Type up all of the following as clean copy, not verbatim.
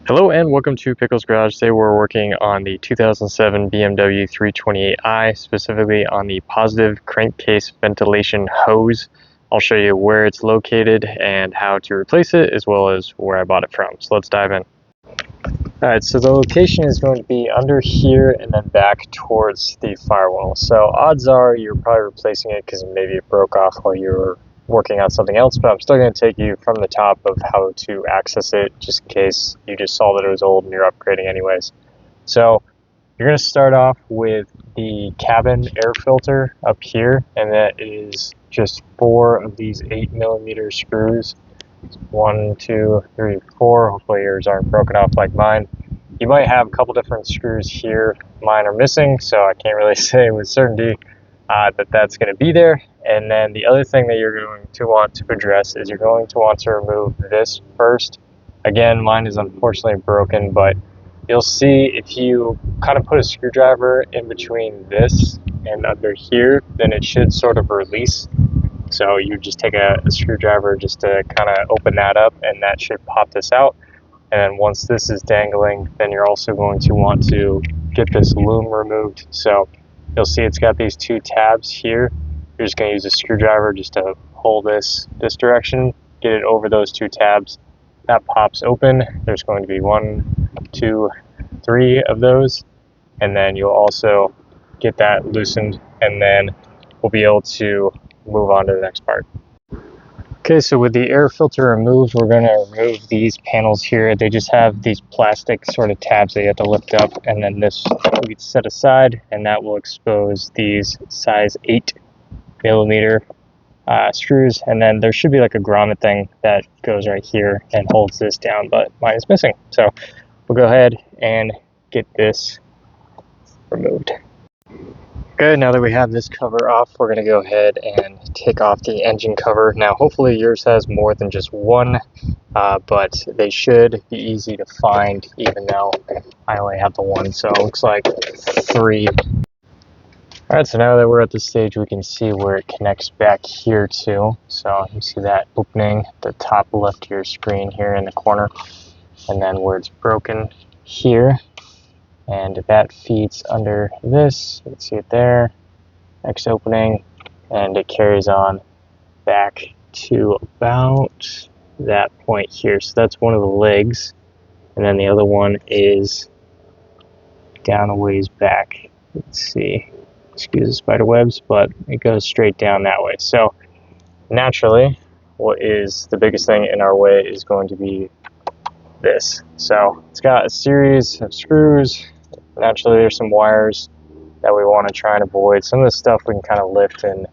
Hello and welcome to Pickles Garage. Today we're working on the 2007 BMW 328i, specifically on the positive crankcase ventilation hose. I'll show you where it's located and how to replace it, as well as where I bought it from. So let's dive in. Alright, so the location is going to be under here and then back towards the firewall. So odds are you're probably replacing it because maybe it broke off while you were working on something else, but I'm still going to take you from the top of how to access it, just in case you just saw that it was old and you're upgrading anyways. So you're going to start off with the cabin air filter up here, and that is just 4 of these 8mm screws. 1, 2, 3, 4. Hopefully yours aren't broken off like mine. You might have a couple different screws here. Mine are missing, so I can't really say with certainty that that's going to be there. And then the other thing that you're going to want to address is you're going to want to remove this first. Again, mine is unfortunately broken, but you'll see if you kind of put a screwdriver in between this and under here, then it should sort of release. So you just take a screwdriver just to kind of open that up, and that should pop this out. And then once this is dangling, then you're also going to want to get this loom removed. So you'll see it's got these 2 tabs here. You're just going to use a screwdriver just to pull this direction, get it over those 2 tabs. That pops open. There's going to be 1, 2, 3 of those, and then you'll also get that loosened, and then we'll be able to move on to the next part. Okay, so with the air filter removed, we're going to remove these panels here. They just have these plastic sort of tabs that you have to lift up, and then this will be set aside, and that will expose these size 8mm screws. And then there should be like a grommet thing that goes right here and holds this down, but mine is missing. So we'll go ahead and get this removed. Good, now that we have this cover off, we're going to go ahead and take off the engine cover. Now hopefully yours has more than just one, but they should be easy to find, even though I only have the one, so it looks like 3. Alright, so now that we're at this stage, we can see where it connects back here too. So you see that opening at the top left of your screen here in the corner, and then where it's broken here. And that feeds under this. You can see it there, next opening, and it carries on back to about that point here. So that's one of the legs, and then the other one is down a ways back. Let's see, excuse the spider webs, but it goes straight down that way. So naturally, what is the biggest thing in our way is going to be this. So it's got a series of screws. Naturally, there's some wires that we want to try and avoid. Some of the stuff we can kind of lift and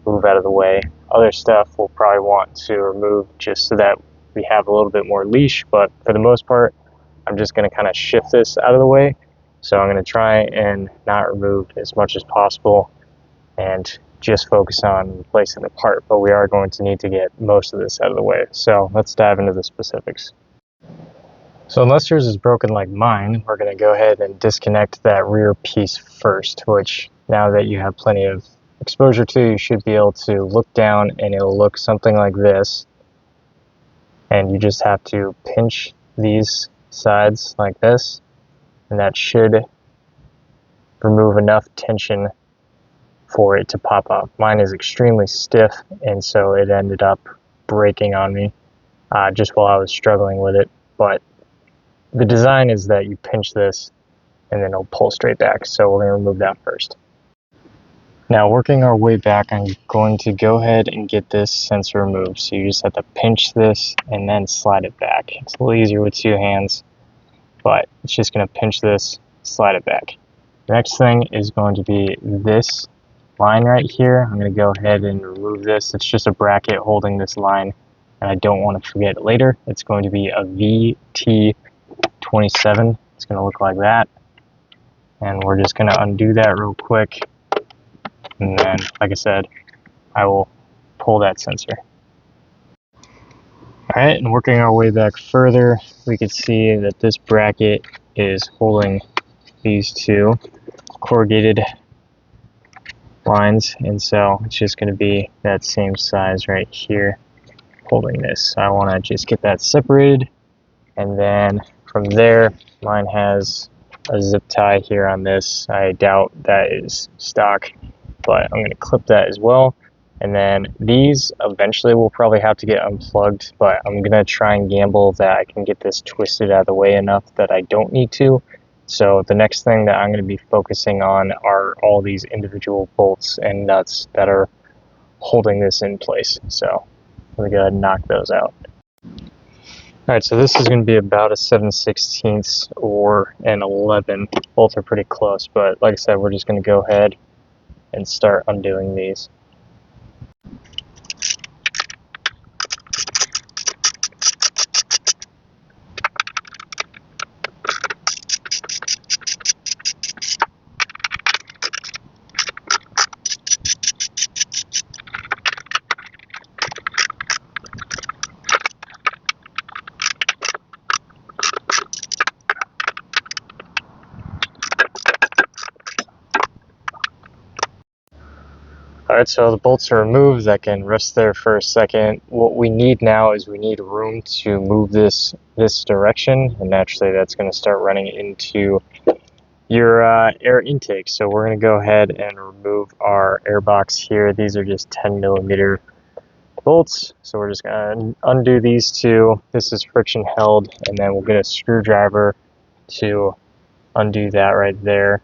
move out of the way. Other stuff we'll probably want to remove just so that we have a little bit more leash, but for the most part, I'm just going to kind of shift this out of the way. So I'm going to try and not remove as much as possible and just focus on replacing the part, but we are going to need to get most of this out of the way. So let's dive into the specifics. So unless yours is broken like mine, we're going to go ahead and disconnect that rear piece first, which now that you have plenty of exposure to, you should be able to look down and it'll look something like this. And you just have to pinch these sides like this, and that should remove enough tension for it to pop up. Mine is extremely stiff, and so it ended up breaking on me just while I was struggling with it. But the design is that you pinch this and then it'll pull straight back. So we're going to remove that first. Now working our way back, I'm going to go ahead and get this sensor removed. So you just have to pinch this and then slide it back. It's a little easier with 2 hands, but it's just going to pinch this, slide it back. The next thing is going to be this line right here. I'm going to go ahead and remove this. It's just a bracket holding this line, and I don't want to forget it later. It's going to be a VT27. It's going to look like that, and we're just going to undo that real quick, and then like I said, I will pull that sensor. Alright, and working our way back further, we can see that this bracket is holding these 2 corrugated lines, and so it's just going to be that same size right here holding this. So I want to just get that separated And then from there, mine has a zip tie here on this. I doubt that is stock, but I'm going to clip that as well. And then these eventually will probably have to get unplugged, but I'm going to try and gamble that I can get this twisted out of the way enough that I don't need to. So the next thing that I'm going to be focusing on are all these individual bolts and nuts that are holding this in place. So let me go ahead and knock those out. Alright, so this is going to be about a 7/16 or an 11. Both are pretty close, but like I said, we're just going to go ahead and start undoing these. Alright, so the bolts are removed. That can rest there for a second. What we need now is we need room to move this direction, and naturally that's going to start running into your air intake. So we're going to go ahead and remove our airbox here. These are just 10mm bolts, so we're just going to undo these two. This is friction held, and then we'll get a screwdriver to undo that right there.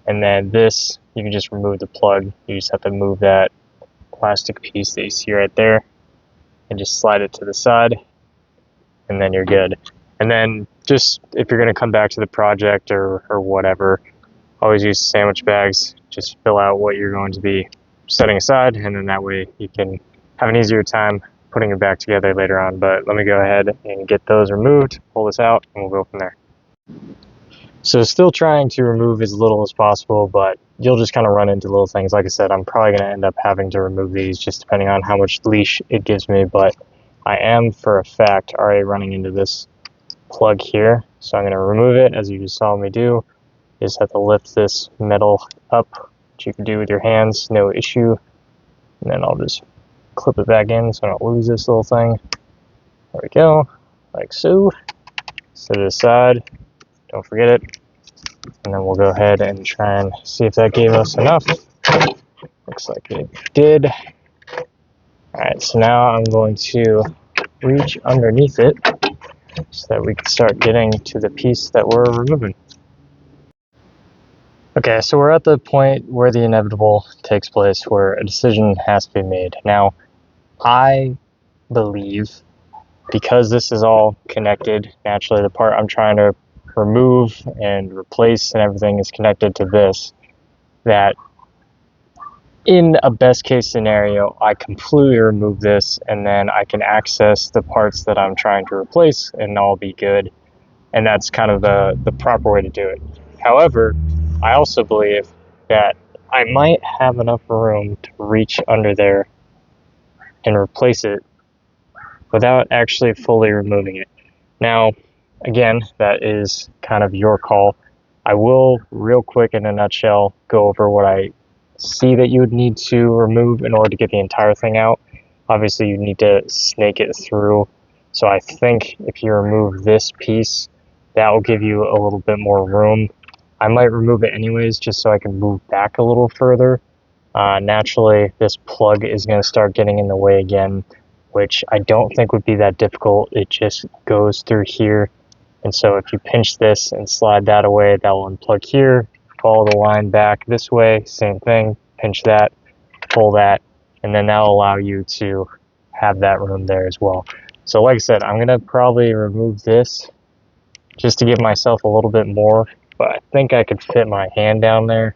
And then this, you can just remove the plug. You just have to move that plastic piece that you see right there and just slide it to the side, and then you're good. And then just if you're going to come back to the project or whatever, always use sandwich bags. Just fill out what you're going to be setting aside, and then that way you can have an easier time putting it back together later on. But let me go ahead and get those removed, pull this out, and we'll go from there. So still trying to remove as little as possible, but you'll just kind of run into little things. Like I said, I'm probably going to end up having to remove these just depending on how much leash it gives me, but I am for a fact already running into this plug here. So I'm going to remove it, as you just saw me do. You just have to lift this metal up, which you can do with your hands, no issue. And then I'll just clip it back in so I don't lose this little thing. There we go, like so. Set it aside. Don't forget it. And then we'll go ahead and try and see if that gave us enough. Looks like it did. Alright, so now I'm going to reach underneath it so that we can start getting to the piece that we're removing. Okay, so we're at the point where the inevitable takes place, where a decision has to be made. Now, I believe, because this is all connected, naturally the part I'm trying to remove and replace and everything is connected to this, that in a best case scenario, I completely remove this and then I can access the parts that I'm trying to replace and all be good. And that's kind of the proper way to do it. However, I also believe that I might have enough room to reach under there and replace it without actually fully removing it. Now, again, that is kind of your call. I will, real quick in a nutshell, go over what I see that you would need to remove in order to get the entire thing out. Obviously, you need to snake it through. So I think if you remove this piece, that will give you a little bit more room. I might remove it anyways, just so I can move back a little further. Naturally, this plug is going to start getting in the way again, which I don't think would be that difficult. It just goes through here. And so if you pinch this and slide that away, that will unplug here, follow the line back this way, same thing, pinch that, pull that, and then that will allow you to have that room there as well. So like I said, I'm going to probably remove this just to give myself a little bit more, but I think I could fit my hand down there,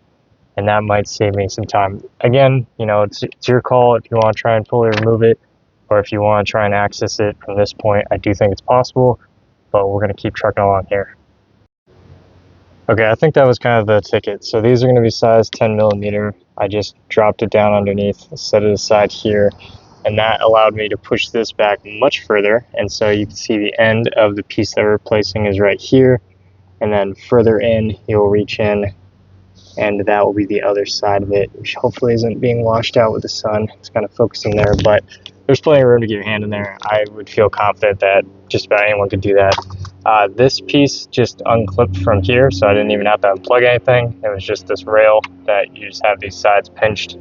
and that might save me some time. Again, you know, it's your call if you want to try and fully remove it, or if you want to try and access it from this point. I do think it's possible, but we're going to keep trucking along here. Okay, I think that was kind of the ticket. So these are going to be size 10mm. I just dropped it down underneath, set it aside here, and that allowed me to push this back much further. And so you can see the end of the piece that we're replacing is right here, and then further in, you'll reach in, and that will be the other side of it, which hopefully isn't being washed out with the sun. It's kind of focusing there, but there's plenty of room to get your hand in there. I would feel confident that just about anyone could do that. This piece just unclipped from here, so I didn't even have to unplug anything. It was just this rail that you just have these sides pinched.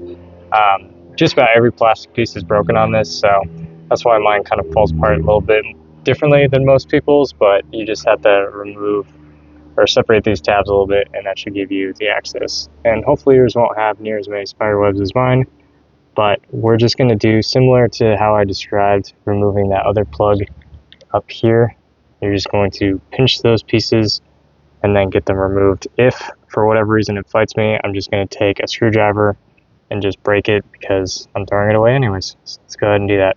Just about every plastic piece is broken on this, so that's why mine kind of falls apart a little bit differently than most people's, but you just have to remove or separate these tabs a little bit, and that should give you the access. And hopefully yours won't have near as many spider webs as mine, but we're just going to do similar to how I described removing that other plug up here. You're just going to pinch those pieces and then get them removed. If for whatever reason it fights me, I'm just going to take a screwdriver and just break it because I'm throwing it away anyways. So let's go ahead and do that.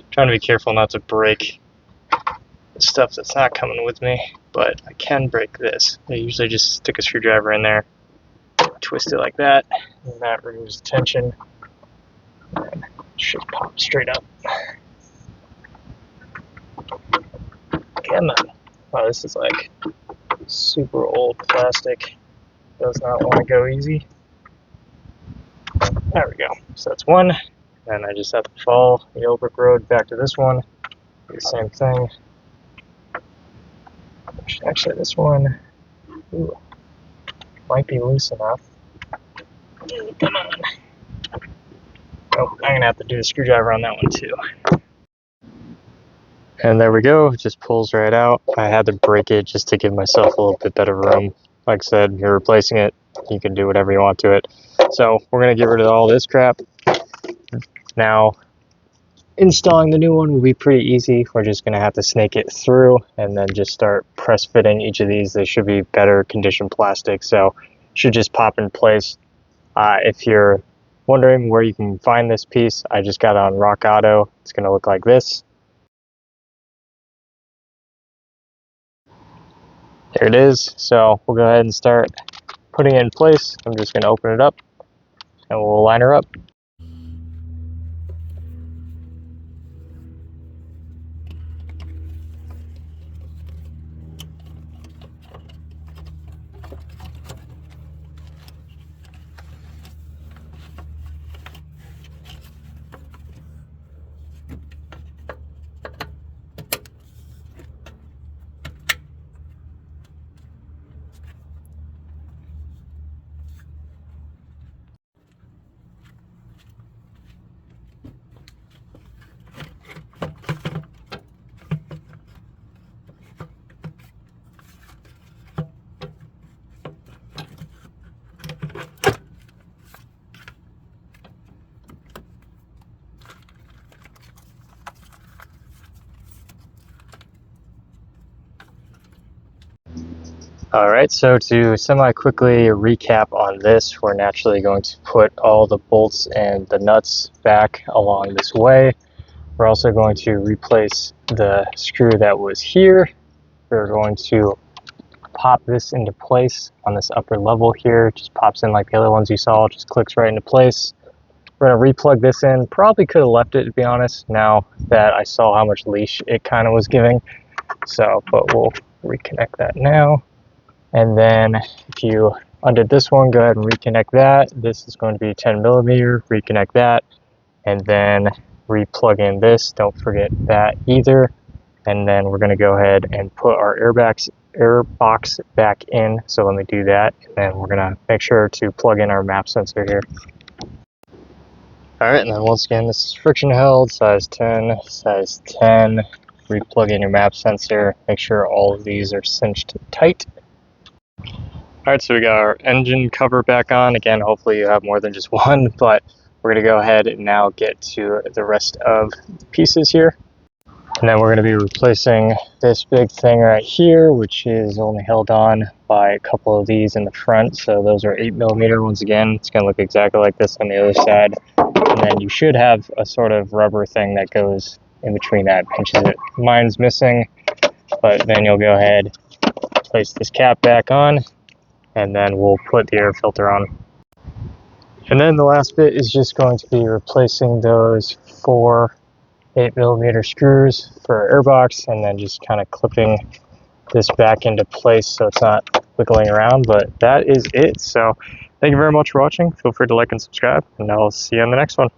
Trying to be careful not to break the stuff that's not coming with me, but I can break this. I usually just stick a screwdriver in there, twist it like that, and that removes the tension, and it should pop straight up. Come on. Wow, this is like super old plastic. Does not want to go easy. There we go. So that's one. And I just have to follow the old brick road back to this one. Do the same thing. Actually, this one might be loose enough. Come on. Oh, I'm going to have to do the screwdriver on that one too. And there we go. It just pulls right out. I had to break it just to give myself a little bit better room. Like I said, you're replacing it. You can do whatever you want to it. So we're going to get rid of all this crap. Now, installing the new one will be pretty easy. We're just going to have to snake it through and then just start press fitting each of these. They should be better conditioned plastic, so should just pop in place. If you're wondering where you can find this piece, I just got it on Rock Auto. It's going to look like this. There it is. So we'll go ahead and start putting it in place. I'm just going to open it up and we'll line her up. Alright, so to semi-quickly recap on this, we're naturally going to put all the bolts and the nuts back along this way. We're also going to replace the screw that was here. We're going to pop this into place on this upper level here. It just pops in like the other ones you saw, just clicks right into place. We're going to replug this in. Probably could have left it, to be honest, now that I saw how much leash it kind of was giving. So, but we'll reconnect that now. And then if you undid this one, go ahead and reconnect that. This is going to be 10 millimeter, reconnect that, and then re-plug in this. Don't forget that either. And then we're going to go ahead and put our airbox back in. So let me do that. And then we're going to make sure to plug in our map sensor here. Alright, and then once again, this is friction held, size 10, size 10. Re-plug in your map sensor. Make sure all of these are cinched tight. Alright, so we got our engine cover back on. Again, hopefully you have more than just one, but we're going to go ahead and now get to the rest of the pieces here. And then we're going to be replacing this big thing right here, which is only held on by a couple of these in the front. So those are 8 millimeter. Once again, it's going to look exactly like this on the other side. And then you should have a sort of rubber thing that goes in between that, pinches it. Mine's missing, but then you'll go ahead, place this cap back on, and then we'll put the air filter on. And then the last bit is just going to be replacing those 4 8mm screws for Airbox, and then just kind of clipping this back into place so it's not wiggling around. But that is it. So thank you very much for watching. Feel free to like and subscribe, and I'll see you on the next one.